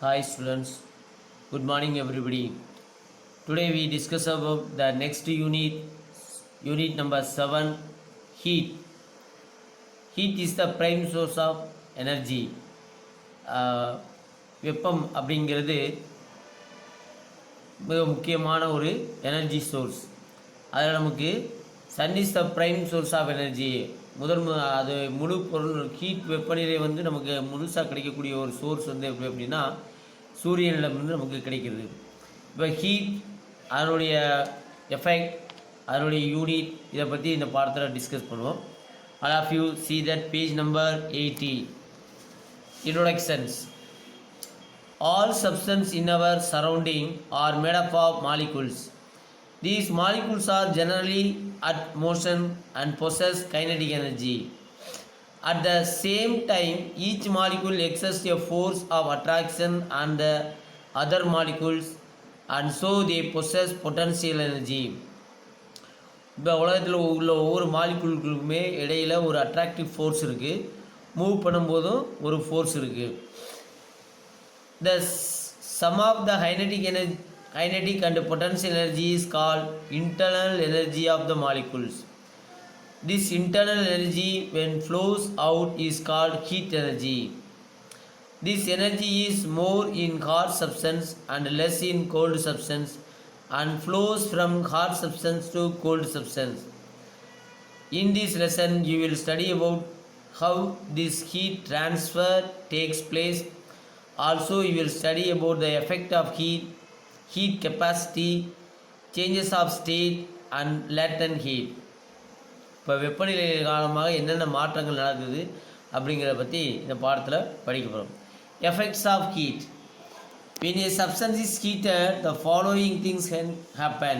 Hi students, good morning everybody. Today we discuss about the next unit number 7, heat. Heat is the prime source of energy. வெப்பம் அப்படிங்கிறது மிக முக்கியமான ஒரு energy source. அதில் நமக்கு sun is the prime source of energy. அது முழு பொருள் ஹீட் வெப்பநிலை வந்து நமக்கு முழுசாக கிடைக்கக்கூடிய ஒரு சோர்ஸ் வந்து எப்படி அப்படின்னா சூரியனிடமிருந்து நமக்கு கிடைக்கிறது. இப்போ ஹீட், அதனுடைய எஃபெக்ட், அதனுடைய யூனிட், இதை பற்றி இந்த பாடத்தில் டிஸ்கஸ் பண்ணுவோம். All of you see that page number 80. Introductions. All substances in our surrounding are made up of molecules. These molecules are generally at motion and possess kinetic energy. At the same time, each molecule exerts a force of attraction on the other molecules, and so they possess potential energy. இப்போ உலகத்தில் உள்ள ஒவ்வொரு மாலிகுலுக்குமே இடையில் ஒரு attractive force இருக்குது. Move பண்ணும்போதும் ஒரு force இருக்குது. The sum of the kinetic and potential energy is called internal energy of the molecules. This internal energy, when flows out, is called heat energy. This energy is more in hot substance and less in cold substance, and flows from hot substance to cold substance. In this lesson, you will study about how this heat transfer takes place. Also, you will study about the effect of heat capacity, changes of state, and latent heat. இப்போ வெப்பநிலை காரணமாக என்னென்ன மாற்றங்கள் நடக்குது அப்படிங்கிறத பற்றி இந்த பாடத்தில் படிக்க போகிறோம். Effects of heat. When a substance is heated, the following things can happen.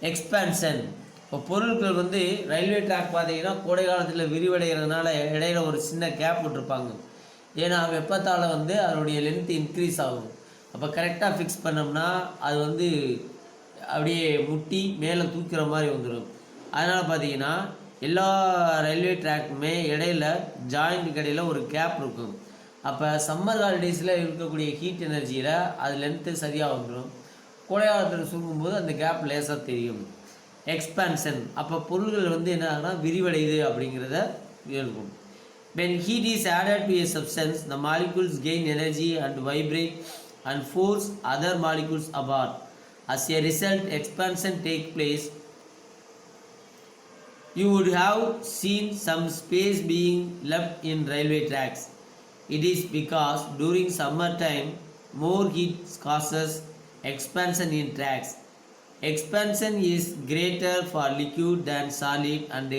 Expansion. இப்போ பொருட்கள் வந்து ரயில்வே ட்ராக் பார்த்தீங்கன்னா கோடை காலத்தில் விரிவடைகிறதுனால இடையில ஒரு சின்ன கேப் விட்டுருப்பாங்க. ஏன்னா வெப்பத்தால் வந்து அதனுடைய லென்த் இன்க்ரீஸ் ஆகும். அப்போ கரெக்டாக ஃபிக்ஸ் பண்ணோம்னா அது வந்து அப்படியே முட்டி மேலே தூக்கிற மாதிரி வந்துடும். அதனால் பார்த்தீங்கன்னா எல்லா ரயில்வே ட்ராக்குமே இடையில ஜாயிண்ட் இடையில் ஒரு கேப் இருக்கும். அப்போ சம்மர் ஹாலிடேஸில் இருக்கக்கூடிய ஹீட் எனர்ஜியில் அது லென்த்து சரியாக வந்துடும். கோடை காலத்தில் சுருங்கும்போது அந்த கேப் லேசாக தெரியும். எக்ஸ்பான்ஷன். அப்போ பொருள்கள் வந்து என்ன ஆகுனா விரிவடையுது அப்படிங்கிறத இருக்கும். When heat is added to a substance, the molecules gain energy and vibrate and force other molecules apart. As a result, expansion takes place. You would have seen some space being left in railway tracks. It is because during summer time, more heat causes expansion in tracks. Expansion is greater for liquid than solid, and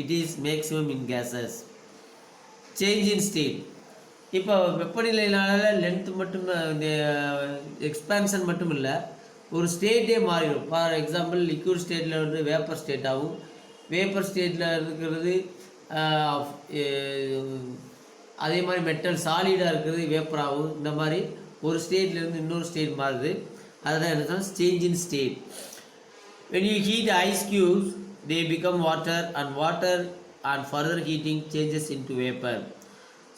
it is maximum in gases. Change in state. இப்போ வெப்பநிலையினால length மட்டும் இந்த expansion மட்டும் இல்லை, ஒரு ஸ்டேட்டே மாறிடும். For example liquid ஸ்டேட்டில் வந்து vapour state ஆகும். வேப்பர் ஸ்டேட்டில் இருக்கிறது அதே மாதிரி மெட்டல் சாலிடாக இருக்கிறது வேப்பர் ஆகும். இந்த மாதிரி ஒரு ஸ்டேட்லேருந்து இன்னொரு ஸ்டேட் மாறுது. அதுதான் என்ன சொன்னால் change in state. when you heat ice cubes, they become water, and water and further heating changes into vapor.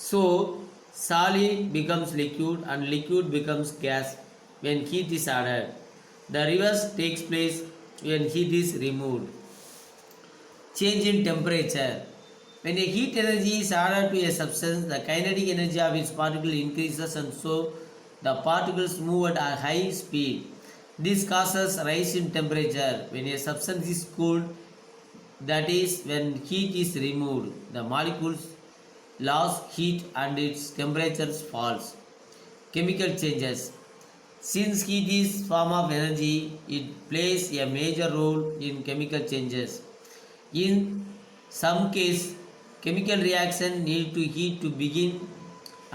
So solid becomes liquid and liquid becomes gas when heat is added. The reverse takes place when heat is removed. Change in temperature. When a heat energy is added to a substance, the kinetic energy of its particle increases, and so the particles move at a high speed. This causes rise in temperature. When a substance is cooled, that is when heat is removed, the molecules lose heat and its temperature falls. Chemical changes. Since heat is form of energy, it plays a major role in chemical changes. In some case, chemical reaction need to heat to begin,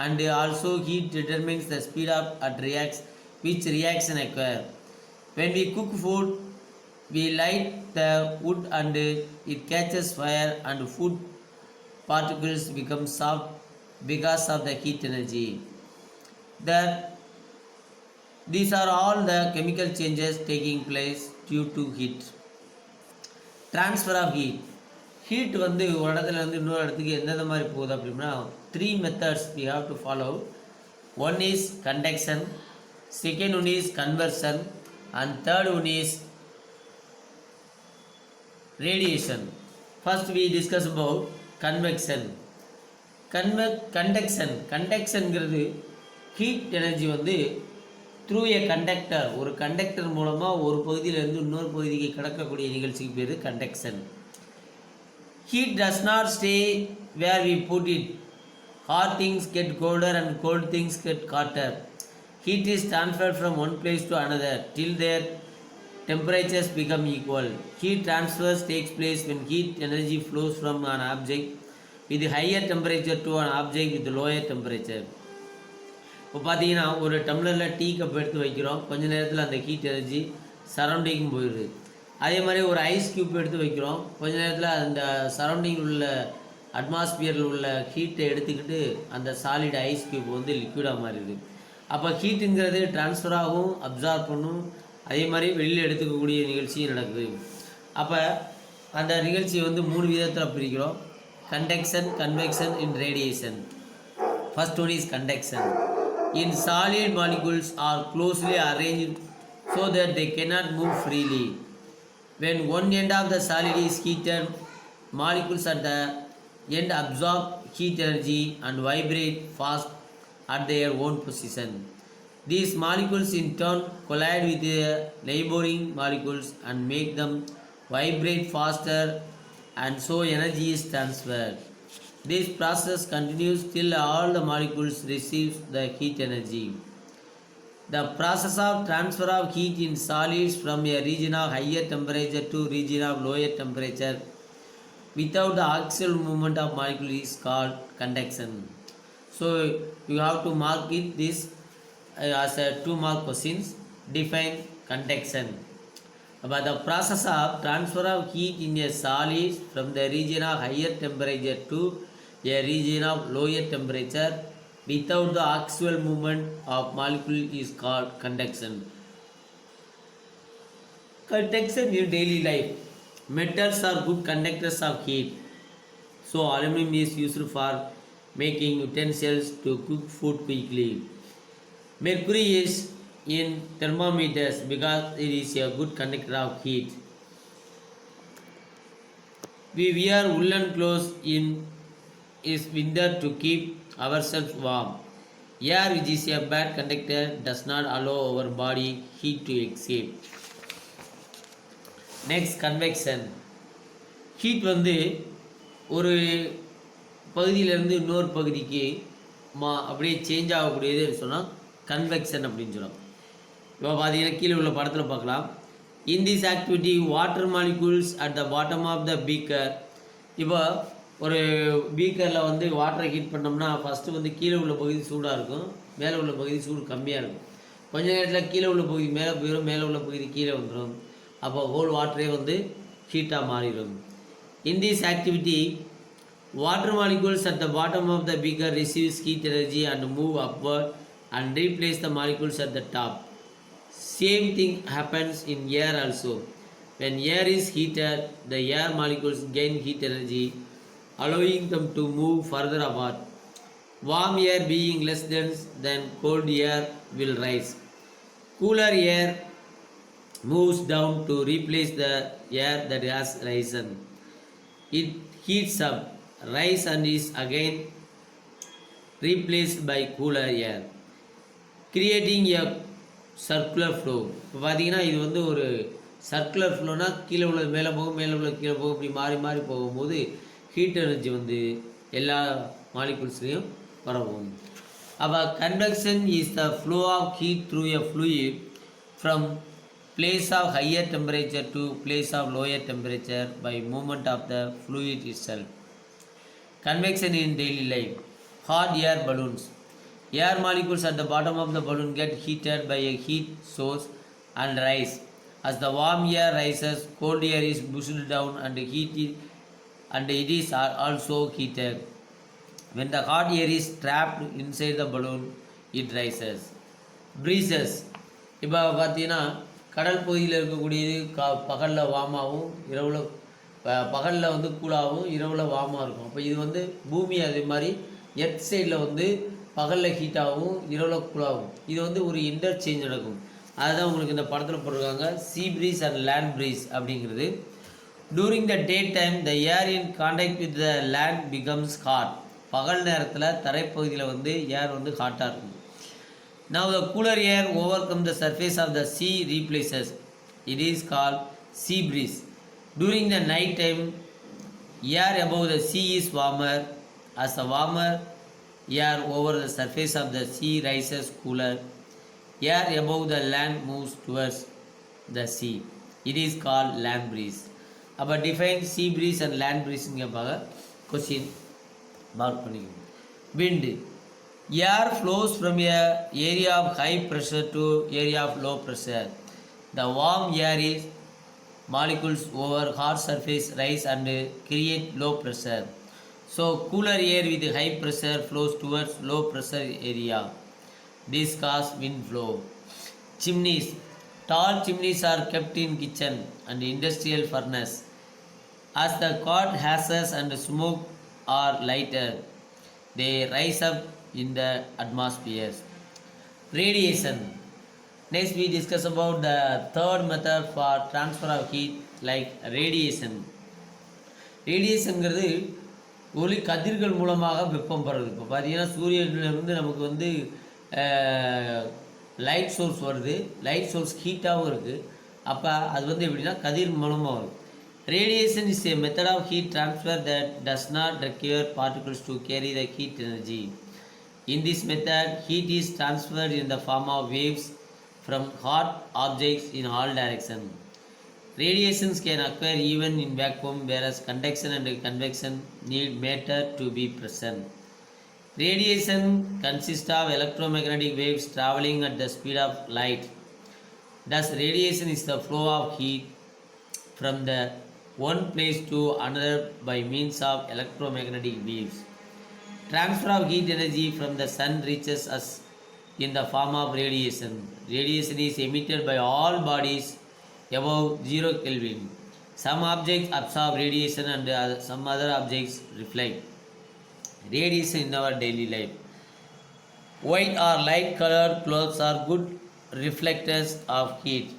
and also heat determines the speed of which reaction occur. When we cook food, we light the wood and it catches fire, and food particles become soft because of the heat energy. These are all the chemical changes taking place due to heat. Transfer of heat. Heat வந்து ஒரு இடத்துல வந்து இன்னொரு இடத்துக்கு எந்தெந்த மாதிரி போகுது அப்படின்னா 3 methods we have to follow. One is conduction, second one is conversion, and third one is radiation. First we discuss about convection. கண்டக்ஷன்ங்கிறது ஹீட் எனர்ஜி வந்து த்ரூ ஏ கண்டக்டர், ஒரு கண்டக்டர் மூலமாக ஒரு பகுதியிலேருந்து இன்னொரு பகுதிக்கு கடக்கக்கூடிய நிகழ்ச்சிக்கு பேர் conduction. Heat does not stay where we put it. Hot things get colder and cold things get hotter. Heat is transferred from one place to another till their temperatures become equal. Heat transfers takes place when heat energy flows from an object with higher temperature to an object with lower temperature. இப்போ பார்த்தீங்கன்னா ஒரு டம்ளரில் tea cup எடுத்து வைக்கிறோம், கொஞ்ச நேரத்தில் அந்த heat energy surrounding போயிடுது. அதே மாதிரி ஒரு ஐஸ் க்யூப் எடுத்து வைக்கிறோம், கொஞ்ச நேரத்தில் அந்த சரௌண்டிங் உள்ள அட்மாஸ்பியரில் உள்ள ஹீட்டை எடுத்துக்கிட்டு அந்த சாலிட் ஐஸ் க்யூப் வந்து லிக்விடாக மாறிடுது. அப்போ ஹீட்டுங்கிறது ட்ரான்ஸ்ஃபர் ஆகும், அப்சார்ப் பண்ணும், அதே மாதிரி வெளியில் எடுத்துக்கக்கூடிய நிகழ்ச்சியும் நடக்குது. அப்போ அந்த நிகழ்ச்சியை வந்து 3 விதத்தில் பிரிக்கிறோம்: conduction, convection, and radiation. First one is conduction. In solid molecules are closely arranged so that they cannot move freely. When one end of the solid is heated, molecules at the end absorb heat energy and vibrate fast at their own position. These molecules in turn collide with their neighboring molecules and make them vibrate faster, and so energy is transferred. This process continues till all the molecules receive the heat energy. The process of transfer of heat in solids from a region of higher temperature to region of lower temperature without the axial movement of molecule is called conduction. So you have to mark it this as a 2 mark questions. Define conduction. About the process of transfer of heat in a solid from the region of higher temperature to a region of lower temperature without the axial movement of molecule is called conduction. Conduction in daily life. Metals are good conductors of heat. So aluminum is used for making utensils to cook food quickly. Mercury is in thermometers because it is a good conductor of heat. We wear woolen clothes in is winter to keep ourselves warm. Air, which is a bad conductor, does not allow our body heat to escape. Next, convection. Heat வந்து ஒரு பகுதியிலேருந்து இன்னொரு பகுதிக்கு அப்படியே change ஆகக்கூடியது சொன்னால் convection அப்படின்னு சொல்லுவோம். இப்போ பார்த்தீங்கன்னா கீழே உள்ள படத்தில் பார்க்கலாம். In this activity water molecules at the bottom of the beaker. இப்போ ஒரு பீக்கரில் வந்து வாட்டரை ஹீட் பண்ணோம்னா ஃபஸ்ட்டு வந்து கீழே உள்ள பகுதி சூடாக இருக்கும், மேலே உள்ள பகுதி சூடு கம்மியாக இருக்கும். கொஞ்ச நேரத்தில் கீழே உள்ள பகுதி மேலே போயிடும், மேலே உள்ள பகுதி கீழே வந்துடும். அப்போ ஹோல் வாட்டரே வந்து ஹீட்டாக மாறிடும். இன் this activity water molecules at the bottom of the beaker receives heat energy and move upward and replace the molecules at the top. Same thing happens in air also. When air is heated, the air molecules gain heat energy, allowing them to move further apart. Warm air being less dense than cold air will rise. Cooler air moves down to replace the air that has risen. It heats up, rise and is again replaced by cooler air, creating a circular flow. இப்போ பார்த்தீங்கன்னா இது வந்து ஒரு circular ஃப்ளோனா கீழே உள்ள மேலே போகும், மேலே உள்ள கீழே போகும், இப்படி மாறி மாறி போகும்போது ஹீட் எனர்ஜி வந்து எல்லா மாலிகூல்ஸ்லேயும் பரவும். அப்போ convection is the flow of heat through a fluid from place of higher temperature to place of lower temperature by movement of the fluid itself. Convection in daily life. Hot air balloons. Air molecules at the bottom of the balloon get heated by a heat source and rise. As the warm air rises, cold air is pushed down and heated, and it is also heated. When the hot air is trapped inside the balloon, it rises. Breezes. இப்போ பார்த்தீங்கன்னா கடல் பகுதியில் இருக்கக்கூடியது பகலில் வார்மாகவும் இரவில் பகலில் வந்து கூலாகவும் இரவில் வார்மாக இருக்கும். அப்போ இது வந்து பூமி அதே மாதிரி எர்த் சைடில் வந்து பகலில் ஹீட்டாகவும் இரவில் கூலாகும். இது வந்து ஒரு இன்டர்சேஞ்ச் நடக்கும். அதுதான் உங்களுக்கு இந்த படத்தில் போட்டிருக்காங்க, sea breeze and land breeze அப்படிங்கிறது. During the day time the air in contact with the land becomes hot. பகல் நேரத்தில் தரைப்பகுதியில் வந்து ஏர் வந்து ஹாட்டாக இருக்கும். Now the cooler air overcomes the surface of the sea replaces. It is called sea breeze. During the night time, air above the sea is warmer. As the warmer air over the surface of the sea rises cooler, air above the land moves towards the sea. It is called land breeze. அப்போ define sea breeze and land breeze கேட்பாங்க. Question mark பண்ணிக்கணும். Wind. Air flows from a area of high pressure to area of low pressure. The warm air is molecules over hot surface rise and create low pressure. So cooler air with high pressure flows towards low pressure area. This causes wind flow. Chimneys. Tall chimneys are kept in kitchen and industrial furnace. As the hot gases and smoke are lighter, they rise up in the atmosphere. Radiation. Next we discuss about the third method for transfer of heat, like radiation. ரேடியேஷனுங்கிறது ஒளி கதிர்கள் மூலமாக வெப்பம் பெறுறது. இப்போ பார்த்தீங்கன்னா சூரியனிலிருந்து நமக்கு வந்து light source வருது, light source ஹீட்டாகவும் இருக்குது. அப்போ அது வந்து எப்படின்னா கதிர் மூலமாக வரும். Radiation is a method of heat transfer that does not require particles to carry the heat energy. In this method, heat is transferred in the form of waves from hot objects in all directions. Radiations can occur even in vacuum, whereas conduction and convection need matter to be present. Radiation consists of electromagnetic waves traveling at the speed of light. Thus, radiation is the flow of heat from the one place to another by means of electromagnetic waves. Transfer of heat energy from the sun reaches us in the form of radiation. Radiation is emitted by all bodies above 0 Kelvin. Some objects absorb radiation and some other objects reflect radiation in our daily life. White or light colored clothes are good reflectors of heat.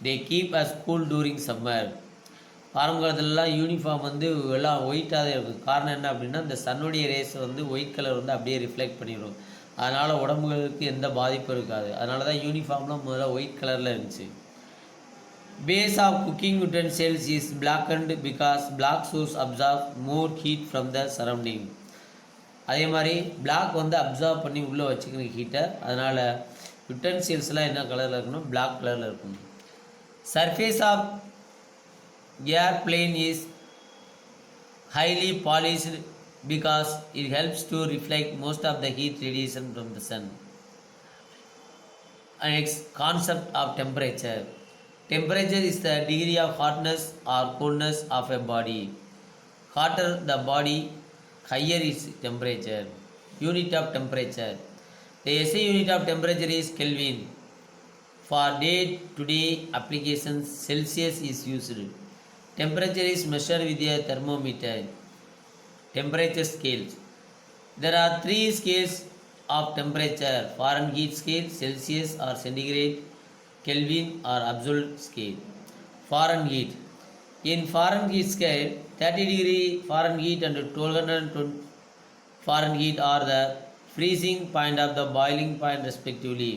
They keep us cool during summer. ஆரம்பகாலத்துலலாம் uniform வந்து எல்லாம் ஒயிட்டாக தான் இருக்கும். காரணம் என்ன அப்படின்னா, இந்த சன்னுடைய ரேஸ் வந்து ஒயிட் கலர் வந்து அப்படியே ரிஃப்ளெக்ட் பண்ணிடும். அதனால் உடம்புகளுக்கு எந்த பாதிப்பும் இருக்காது. அதனால தான் யூனிஃபார்ம்லாம் முதல்ல ஒயிட் கலரில் இருந்துச்சு. Base of cooking utensils is blackened because black source absorb more heat from the surrounding. அதே மாதிரி பிளாக் வந்து அப்சார்ப் பண்ணி உள்ளே வச்சுக்கிற ஹீட்டை. அதனால் யுட்டென்சில்ஸ்லாம் என்ன கலரில் இருக்கணும்? பிளாக் கலரில் இருக்கணும். Surface of airplane is highly polished because it helps to reflect most of the heat radiation from the sun. Next, concept of temperature. Temperature is the degree of hotness or coldness of a body. Hotter the body, higher its temperature. Unit of temperature. The SI unit of temperature is Kelvin. For day-to-day applications, Celsius is used. Temperature is measured with a thermometer. Temperature scales. There are 3 scales of temperature: Fahrenheit scale, Celsius or centigrade, Kelvin or absolute scale. Fahrenheit. In Fahrenheit scale, 30 degree Fahrenheit and 1200 Fahrenheit are the freezing point of the boiling point respectively.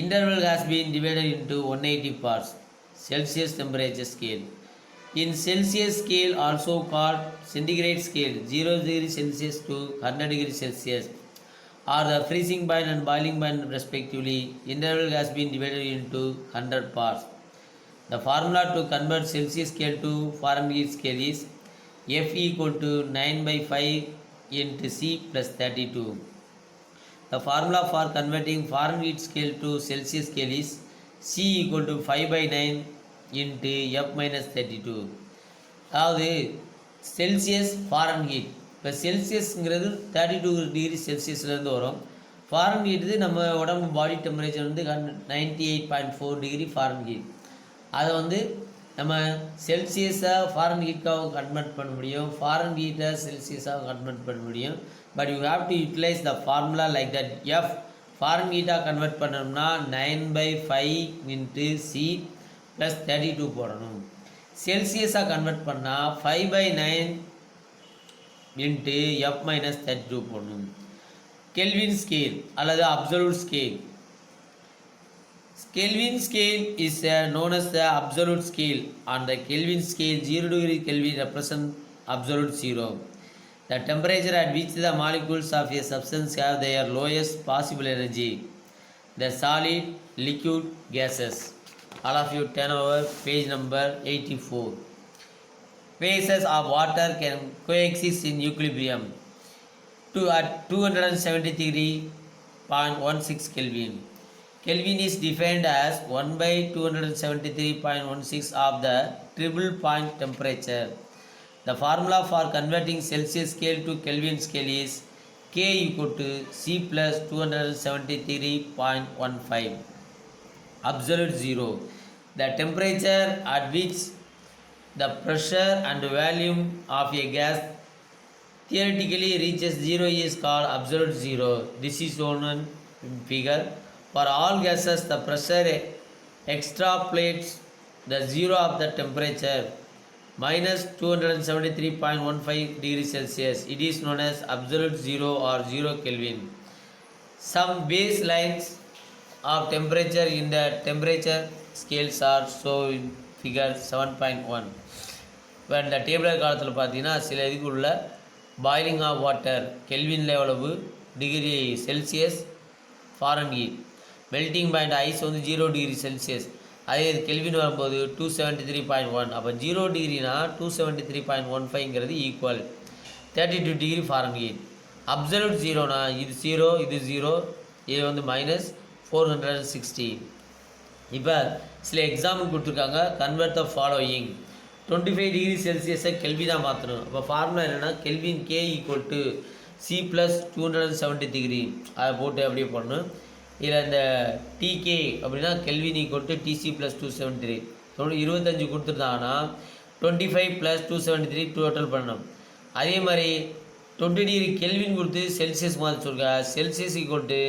Interval has been divided into 180 parts. Celsius temperature scale. In Celsius scale, also called centigrade scale, 0 degree Celsius to 100 degree Celsius are the freezing point and boiling point respectively. Interval has been divided into 100 parts. The formula to convert Celsius scale to Fahrenheit scale is F equal to 9 by 5 into C plus 32. The formula for converting Fahrenheit scale to Celsius scale is C equal to 5 by 9 into F minus 32. அதாவது Celsius Fahrenheit. இப்போ செல்சியஸ்ங்கிறது 32 degree செல்சியஸ்லேருந்து வரும். Fahrenheit நம்ம உடம்பு body temperature வந்து 98.4 degree Fahrenheit. அதை வந்து நம்ம செல்சியஸாக ஃபாரன்ஹீட்டாக கன்வெர்ட் பண்ண முடியும், ஃபாரன்ஹீட்டை செல்சியஸாக கன்வெர்ட் பண்ண முடியும். but you have to utilize the formula like that. F ஃபாரன்ஹீட்டாக கன்வெர்ட் பண்ணோம்னா 9/5 இன்ட்டு சி ப்ளஸ் 32 போடணும். செல்சியஸாக கன்வெர்ட் பண்ணால் 5/9 இன்ட்டு எஃப் மைனஸ் 32 போடணும். கெல்வின் ஸ்கேல் அல்லது absolute scale. Kelvin scale is known as the absolute scale. On the Kelvin scale, 0 degree Kelvin represents absolute zero. The temperature at which the molecules of a substance have their lowest possible energy. The solid, liquid, gases. All of you turn over page number 84. Phases of water can coexist in equilibrium at 273.16 Kelvin. Kelvin is defined as 1/273.16 of the triple point temperature. The formula for converting Celsius scale to Kelvin scale is K equal to C plus 273.15. Absolute zero. The temperature at which the pressure and volume of a gas theoretically reaches zero is called absolute zero. This is shown in figure. For all gases, the pressure extrapolates the zero of the temperature minus 273.15 degrees Celsius. It is known as absolute zero or 0 Kelvin. Some baselines of temperature in the temperature scales are shown in figure 7.1. இப்போ இந்த table காலத்தில் பார்த்தீங்கன்னா சில இதுக்கு உள்ள boiling of water கெல்வினில் எவ்வளவு degree Celsius Fahrenheit, melting point ice வந்து 0 டிகிரி செல்சியஸ், அதே இது கெல்வின் வரும்போது 273.1. அப்போ 0 டிகிரினா 273.15ங்கிறது ஈக்குவல் 32 டிகிரி ஃபாரன்ஹீட். அப்சல்யூட் ஜீரோனா இது 0, இது 0, இது வந்து மைனஸ் 460. இப்போ சில எக்ஸாம்பிள் கொடுத்துருக்காங்க. Convert the following. 25 டிகிரி செல்சியஸை கெல்வினாக மாற்றணும். அப்போ ஃபார்முலா என்னென்னா kelvin K equal to C plus 270 degree அதை போட்டு அப்படியே பண்ணணும். இதில் இந்த டிகே அப்படின்னா kelvin equal to T C plus 273. 25 கொடுத்துருந்தாங்கன்னா 25 ப்ளஸ் 273 டோட்டல் பண்ணணும். அதே மாதிரி 20 டிகிரி கெல்வின் கொடுத்து செல்சியஸ் மாதிரி சொல்லுங்க. செல்சியஸ் ஈக்குவல் டு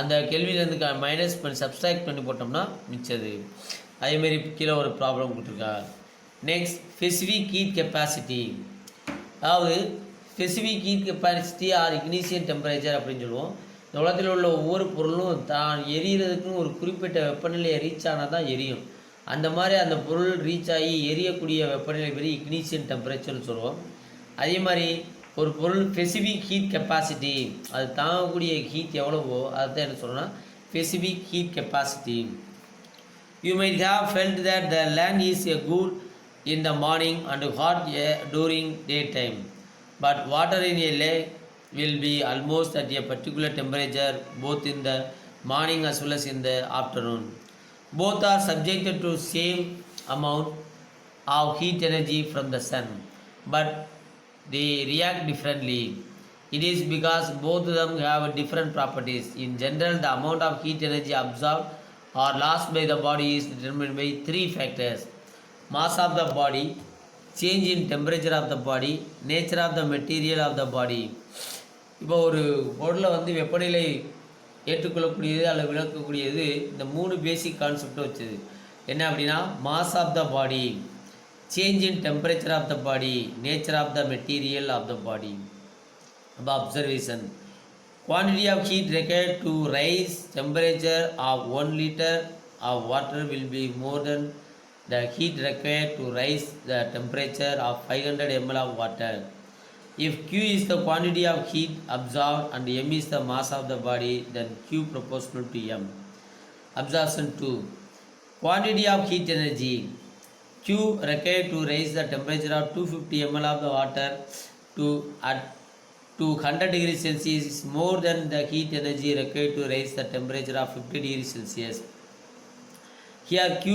அந்த கெல்வின்லேருந்து மைனஸ் பண்ணி சப்ஸ்ட்ராக்ட் பண்ணி போட்டோம்னா மிச்சது. அதேமாரி கீழே ஒரு ப்ராப்ளம் கொடுத்துருக்காங்க. Next specific heat capacity. அதாவது specific heat capacity or ignition temperature அப்படின்னு சொல்லுவோம். இந்த உலகத்தில் உள்ள ஒவ்வொரு பொருளும் தான் எரியறதுக்குன்னு ஒரு குறிப்பிட்ட வெப்பநிலையை ரீச் ஆனால் தான் எரியும். அந்த மாதிரி அந்த பொருள் ரீச் ஆகி எரியக்கூடிய வெப்பநிலை பேர் இக்னிஷியன் டெம்பரேச்சர்னு சொல்லுவோம். அதே மாதிரி ஒரு பொருள் ஸ்பெசிஃபிக் ஹீட் கெப்பாசிட்டி அது தாங்கக்கூடிய ஹீட் எவ்வளவோ அதுதான் என்ன சொல்லணும்னா specific heat capacity. You might have felt that the land is good in the morning and hot during daytime, but water in a lake will be almost at a particular temperature both in the morning as well as in the afternoon. Both are subjected to same amount of heat energy from the sun, but they react differently. It is because both of them have different properties. In general, the amount of heat energy absorbed or lost by the body is determined by 3 factors: mass of the body, change in temperature of the body, nature of the material of the body. இப்போ ஒரு பொருளை வந்து வெப்பநிலை ஏற்றுக்கொள்ளக்கூடியது அல்லது விளக்கக்கூடியது இந்த 3 பேசிக் கான்செப்டை வச்சுது. என்ன அப்படின்னா mass of the body, change in temperature of the body, nature of the material of the body. அப்போ observation. Quantity of heat required to raise temperature of 1 liter of water will be more than the heat required to raise the temperature of 500 ml of water. If Q is the quantity of heat absorbed and M is the mass of the body, then Q proportional to M. Absorption 2. Quantity of heat energy. Q required to raise the temperature of 250 ml of the water to 100 degrees Celsius is more than the heat energy required to raise the temperature of 50 degrees Celsius. Here Q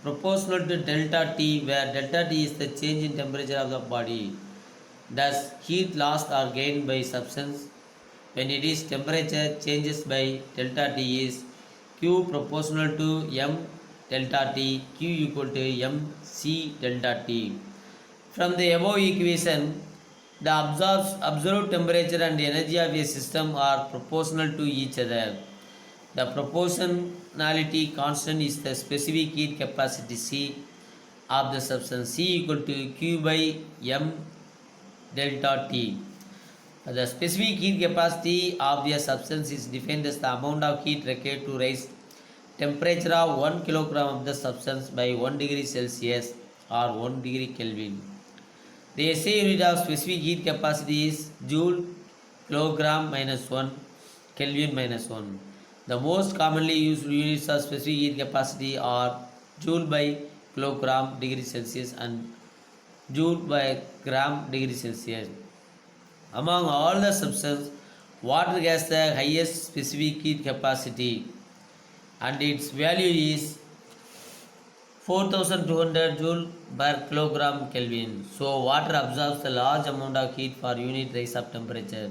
proportional to delta T, where delta T is the change in temperature of the body. Thus, heat lost or gained by substance when it is temperature changes by delta T is Q proportional to M delta T, Q equal to MC delta T. From the above equation, The observed temperature and energy of a system are proportional to each other. The proportionality constant is the specific heat capacity C of the substance. C equal to Q by M delta T. The specific heat capacity of a substance is defined as the amount of heat required to raise temperature of 1 kilogram of the substance by 1 degree Celsius or 1 degree Kelvin. The SI unit of specific heat capacity is joule kilogram minus 1 Kelvin minus 1. The most commonly used units of specific heat capacity are joule by kilogram degree Celsius and joule by gram degree Celsius. Among all the substances, water has the highest specific heat capacity and its value is 4200 joule per kilogram Kelvin. So, water absorbs a large amount of heat for unit rise of temperature.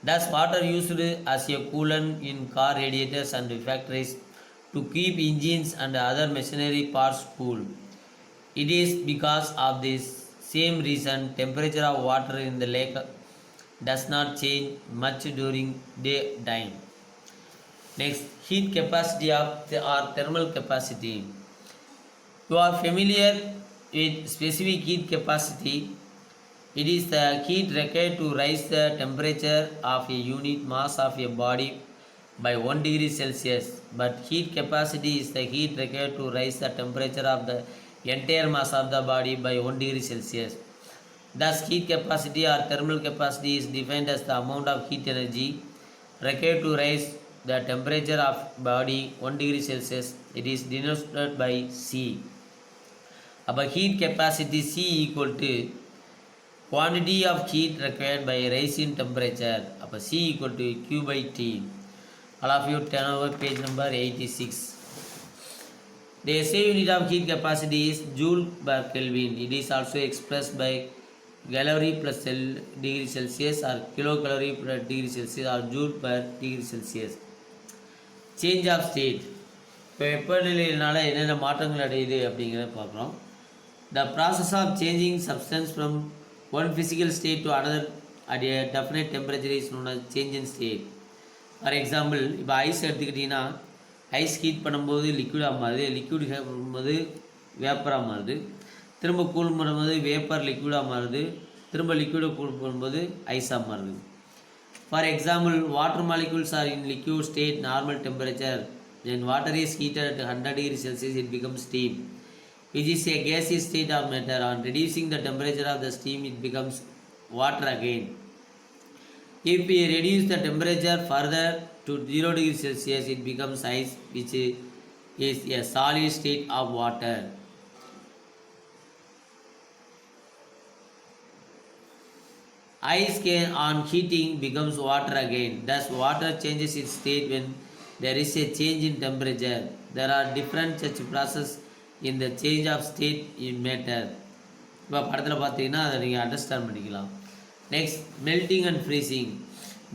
Thus, water used as a coolant in car radiators and factories to keep engines and other machinery parts cool. It is because of this same reason temperature of water in the lake does not change much during daytime. Next, heat capacity of or thermal capacity. You are familiar with specific heat capacity. It is the heat required to raise the temperature of a unit mass of a body by 1 degree Celsius. But heat capacity is the heat required to raise the temperature of the entire mass of the body by 1 degree Celsius. Thus, heat capacity or thermal capacity is defined as the amount of heat energy required to raise the temperature of body 1 degree Celsius. It is denoted by C. Our heat capacity C equal to quantity of heat required by rising temperature. Our C equal to Q by T. All of you turn over page number 86. The SI unit of heat capacity is joule per Kelvin. It is also expressed by calorie plus degree Celsius or kilocalorie per degree Celsius or joule per degree Celsius. Change of state. இப்போ வெப்பநிலையினால என்னென்ன மாற்றங்கள் அடையுது அப்படிங்கிறத பார்க்குறோம். The process of changing substance from one physical state to another at a definite temperature is known as change in state. For example, இப்போ ice எடுத்துக்கிட்டிங்கன்னா ice heat பண்ணும்போது லிக்விடாக மாறுது, லிக்விட் ஹீட் பண்ணும்போது வேப்பராக மாறுது, திரும்ப கூல் பண்ணும்போது வேப்பர் லிக்விடாக மாறுது, திரும்ப லிக்விடை கூல் பண்ணும்போது ஐஸாக மாறுது. For example, water molecules are in liquid state normal temperature. When water is heated at 100 degrees Celsius, it becomes steam, which is a gaseous state of matter. On reducing the temperature of the steam, it becomes water again. If we reduce the temperature further to 0 degrees Celsius, it becomes ice, which is a solid state of water. Ice can, on heating, becomes water again. Thus, water changes its state when there is a change in temperature. There are different such processes in the change of state in matter. இப்போ படத்தில் பார்த்தீங்கன்னா அதை நீங்கள் understand பண்ணிக்கலாம். Next, melting and freezing.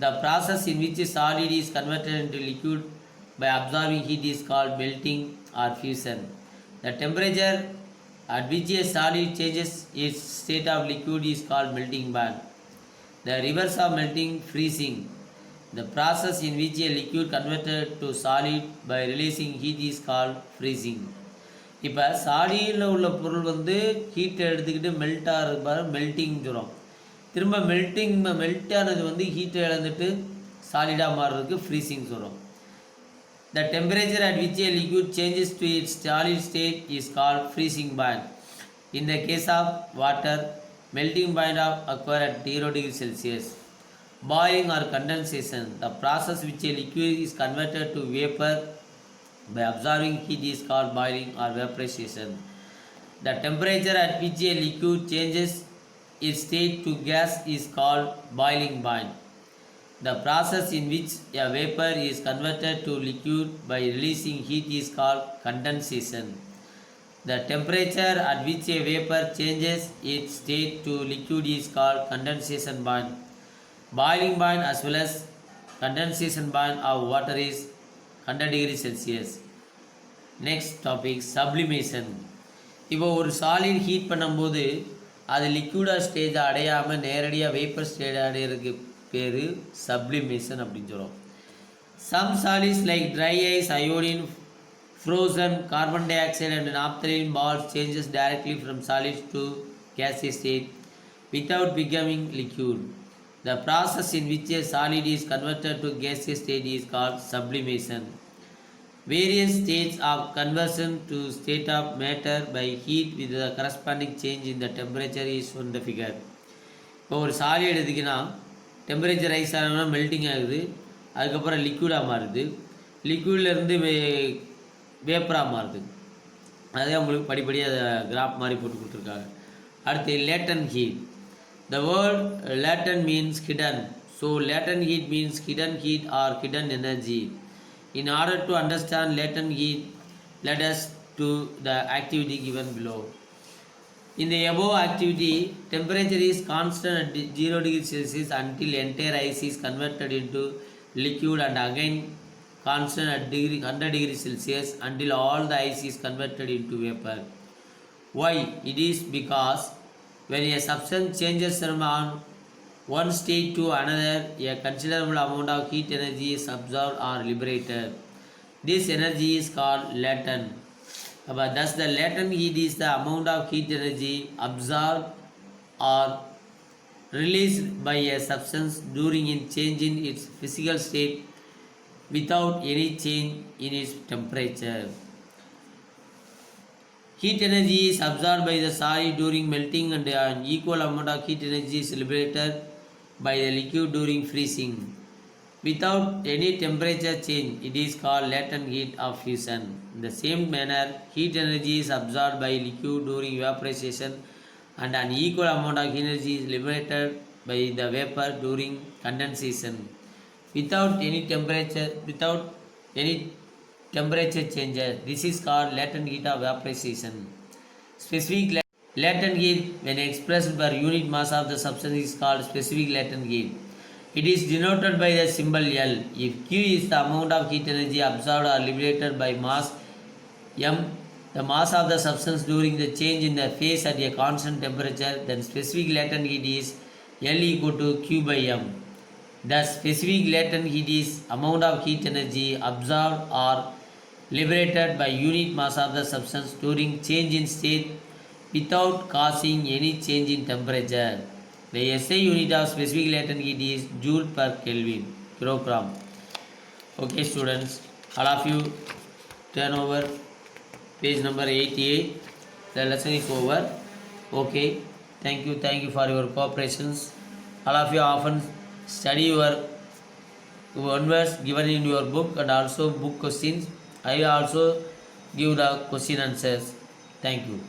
The process in which a solid is converted into liquid by absorbing heat is called melting or fusion. The temperature at which a solid changes its state of liquid is called melting point. The reverse of melting, freezing. The process in which a liquid converted to solid by releasing heat is called freezing. இப்போ சாலியில் உள்ள பொருள் வந்து ஹீட்டை எடுத்துக்கிட்டு melt ஆகிறது பாரு melting சொல்கிறோம். திரும்ப மெல்ட் ஆனது வந்து ஹீட்டை இழந்துட்டு சாலிடாக மாறுறதுக்கு ஃப்ரீசிங் சொல்கிறோம். The temperature at which a liquid changes to its solid state is called freezing point. In the case of water, melting point occurs at 0 degrees Celsius. Boiling or condensation. The process which a liquid is converted to vapor by absorbing heat is called boiling or vaporization. The temperature at which a liquid changes its state to gas is called boiling point. The process in which a vapor is converted to liquid by releasing heat is called condensation. The temperature at which a vapor changes its state to liquid is called condensation point. Boiling point as well as condensation point of water is 100 degrees Celsius. Next topic, sublimation. இப்போ ஒரு solid heat பண்ணும்போது அது லிக்விடாக stage அடையாமல் நேரடியாக vapour stage அடையிறதுக்கு பேர் sublimation அப்படின்னு சொல்லுவோம். Some solids like dry ice, iodine, frozen, carbon dioxide and naphthalene balls changes directly from solids to gaseous state without becoming liquid. The process in which a solid is converted to gaseous state is called sublimation. Various states of conversion to state of matter by heat with the corresponding change in the temperature is on the figure. இப்போ ஒரு solid எடுத்திங்கன்னா temperature rice ஆனோம்னா melting ஆகுது, அதுக்கப்புறம் லிக்விடாக மாறுது, லிக்விட்லேருந்து வேப்பராக மாறுது. அதே உங்களுக்கு படிப்படியாக அதை கிராஃப் மாதிரி போட்டு கொடுத்துருக்காங்க. அடுத்து latent heat. The word latent means hidden. So latent heat means hidden heat or hidden energy. In order to understand latent heat, let us to the activity given below. In the above activity, temperature is constant at 0 degrees Celsius until entire ice is converted into liquid, and again constant at 100 degrees Celsius until all the ice is converted into vapor. Why? It is because when a substance changes from one state to another, a considerable amount of heat energy is absorbed or liberated. This energy is called latent. Thus, the latent heat is the amount of heat energy absorbed or released by a substance during its change in its physical state without any change in its temperature. Heat energy is absorbed by the solid during melting, and an equal amount of heat energy is liberated by the liquid during freezing. Without any temperature change, it is called latent heat of fusion. In the same manner, heat energy is absorbed by liquid during vaporization, and an equal amount of energy is liberated by the vapor during condensation. Without any temperature changes, this is called latent heat of vaporization. Specific latent heat, when expressed per unit mass of the substance, is called specific latent heat. It is denoted by the symbol L. If Q is the amount of heat energy absorbed or liberated by mass M, the mass of the substance during the change in the phase at a constant temperature, then specific latent heat is L equal to Q by M. Thus, specific latent heat is amount of heat energy absorbed or liberated by unit mass of the substance during change in state without causing any change in temperature. The SI unit of specific latent heat is joule per Kelvin, kilogram. Okay students, all of you turn over page number 88. The lesson is over. Okay, thank you for your cooperations. All of you often study your one words given in your book and also book questions. I also give the question answers. Thank you.